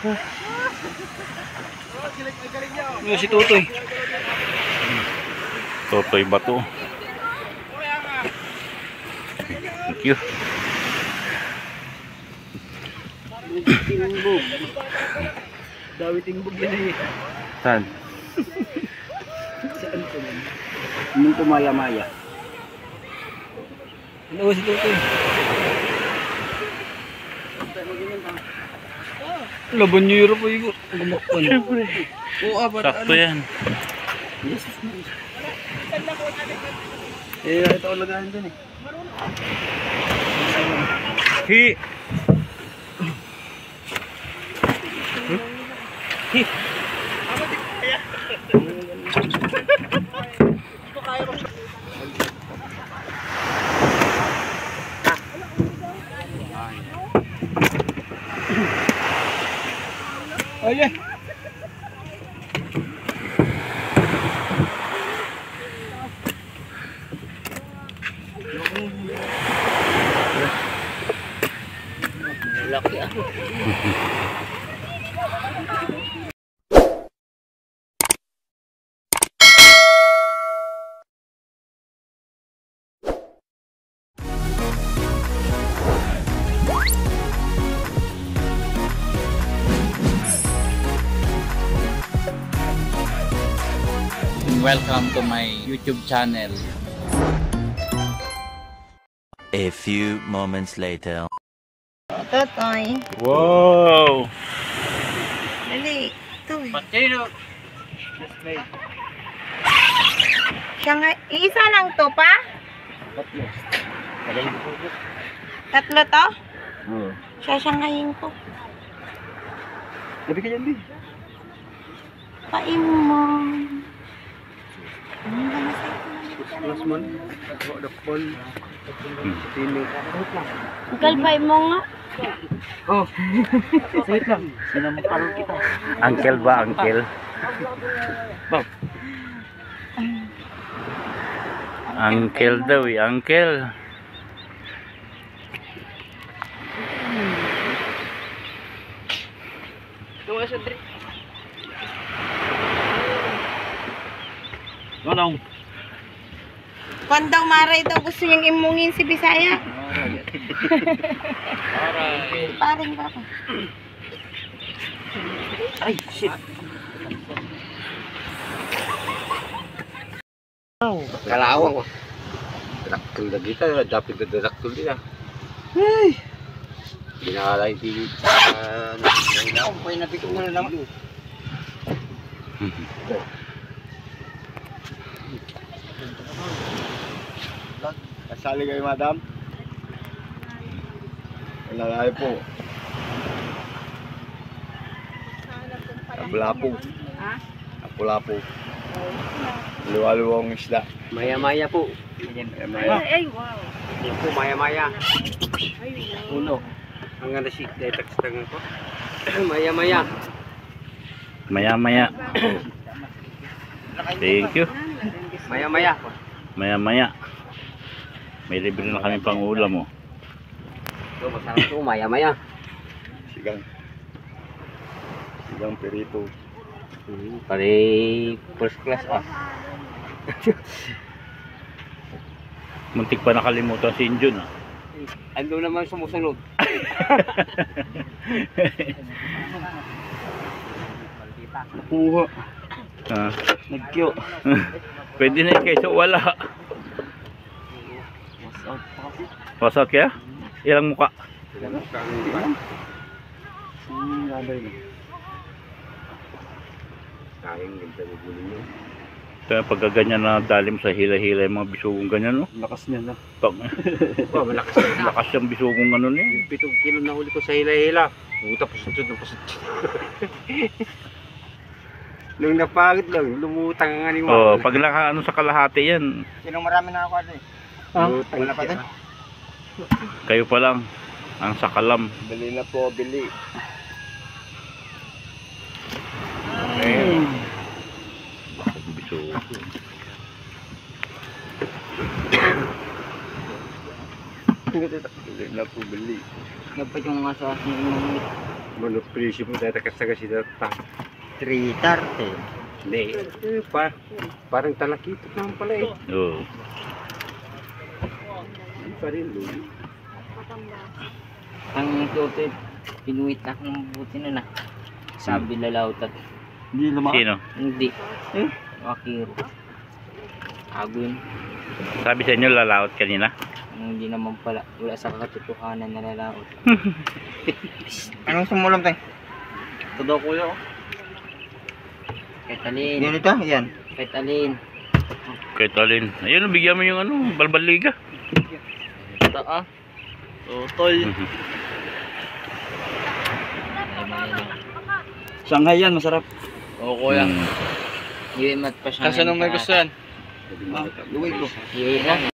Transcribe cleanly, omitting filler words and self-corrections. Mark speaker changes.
Speaker 1: Ano si Tutoy?
Speaker 2: Totoy ba to? Thank you.
Speaker 1: Tingbog. Dawi tingbog yan eh.
Speaker 2: Saan?
Speaker 1: Saan ko man? Nung kumaya-maya. Ano si Tutoy? Labanero po yung gumakpan.
Speaker 2: Siyempre.
Speaker 1: Oo, apat.
Speaker 2: Sakto yan.
Speaker 1: Yes. Eh, ito ko lagahan dun eh.
Speaker 2: Hi! Hi!
Speaker 1: Oh yeah. Laki ako.
Speaker 3: Welcome to my YouTube channel.
Speaker 4: A few moments later.
Speaker 5: Totoy.
Speaker 2: Wow!
Speaker 5: Dali. Ito eh.
Speaker 1: Matino.
Speaker 5: Siya nga, isa lang to pa? Tatlo to?
Speaker 1: Oo.
Speaker 5: Sasangayin ko.
Speaker 1: Labi ka dyan, Bi.
Speaker 5: Pain mo.
Speaker 1: Last month. Dakpon. Tino.
Speaker 5: Galbay mo nga.
Speaker 1: Oh. Sait lang. Sinamparan kita.
Speaker 2: Uncle ba? Uncle?
Speaker 1: Bob.
Speaker 2: Uncle daw eh. Uncle.
Speaker 1: Tunga sa trip. Manong.
Speaker 5: Kung daw maray daw gusto niyang imungin si Bisaya. Paring ba ako?
Speaker 1: Ay, shit. Kalawang ko. Draktul na kita, dapat na draktul din ah. Ay! Binakalay din. Nainakong pa yung nabitong na naman. Kasali kayo, madam? Wala kayo po. Ablapo. Apulapo. Luwa-luwang isda.
Speaker 3: Maya-maya po.
Speaker 1: Maya-maya.
Speaker 5: Ay, wow.
Speaker 3: Yan po, maya-maya.
Speaker 1: Uno.
Speaker 3: Ang ganda si Detex tangan ko. Maya-maya.
Speaker 2: Maya-maya. Thank you.
Speaker 3: Maya-maya.
Speaker 2: Maya-maya. May libre na kami pang ulam oh.
Speaker 3: Ito, masarap ito, maya-maya.
Speaker 1: Sigang. Sigang perito.
Speaker 3: Pare first class ah.
Speaker 2: Muntik pa nakalimutan si Injun ah.
Speaker 3: Ando naman sumusunod.
Speaker 1: Nakuha.
Speaker 2: Ah.
Speaker 1: Nagkyo.
Speaker 2: Pwede na yun kaysa wala. Pasok kaya? Ilang muka?
Speaker 1: Kayang ganda mo gulo nyo.
Speaker 2: Kaya pagka ganyan na dalim sa hila-hila yung mga bisugong ganyan no?
Speaker 1: Lakas niya na.
Speaker 2: Pag,
Speaker 3: Wow, malakas na.
Speaker 2: lakas yung bisugong ano niya.
Speaker 3: Yung 7 kilo na huli ko sa hila-hila. Puta, pusutod na pusutod. Nung napagod lang, lumutang nga ni
Speaker 2: Oh, pag naka ano sa kalahati yan,
Speaker 3: Sinong marami na ako ano eh. Wala pa din.
Speaker 2: kayo pa lang ang sakalam.
Speaker 1: Dali na po, bili.
Speaker 2: Ayun. Bisugong.
Speaker 1: presyo mo tatakil. Hindi na po bili.
Speaker 3: Dapat yung nga sa aking imong
Speaker 1: Mano presyo mo tatakil sa kasi tatak.
Speaker 3: 330.
Speaker 1: Hindi. Parang talakito naman pala eh.
Speaker 2: Oo.
Speaker 1: Hindi pa rin Luli.
Speaker 3: Ang tutoy, pinuwit na akong buti na na. Sabi lalautat.
Speaker 2: Sino?
Speaker 3: Hindi. Makiro. Agun.
Speaker 2: Sabi sa inyo lalaot kanina?
Speaker 3: Hindi naman pala. Wala sa katotohanan na lalaot.
Speaker 6: Anong sumulam tayo?
Speaker 3: Ito daw kuya. Kahit alin.
Speaker 6: Yan ito? Yan.
Speaker 3: Kahit alin.
Speaker 2: Kahit alin. Ayun, bigyan mo yung ano, balbaliga.
Speaker 3: Ito ah. Totol.
Speaker 6: Shanghai yan, masarap.
Speaker 3: Oo kuya.
Speaker 2: Hmm.
Speaker 3: Iwimat pa siya.
Speaker 6: Kasi nung may gusto yan. Luway ko.
Speaker 3: Iwimat.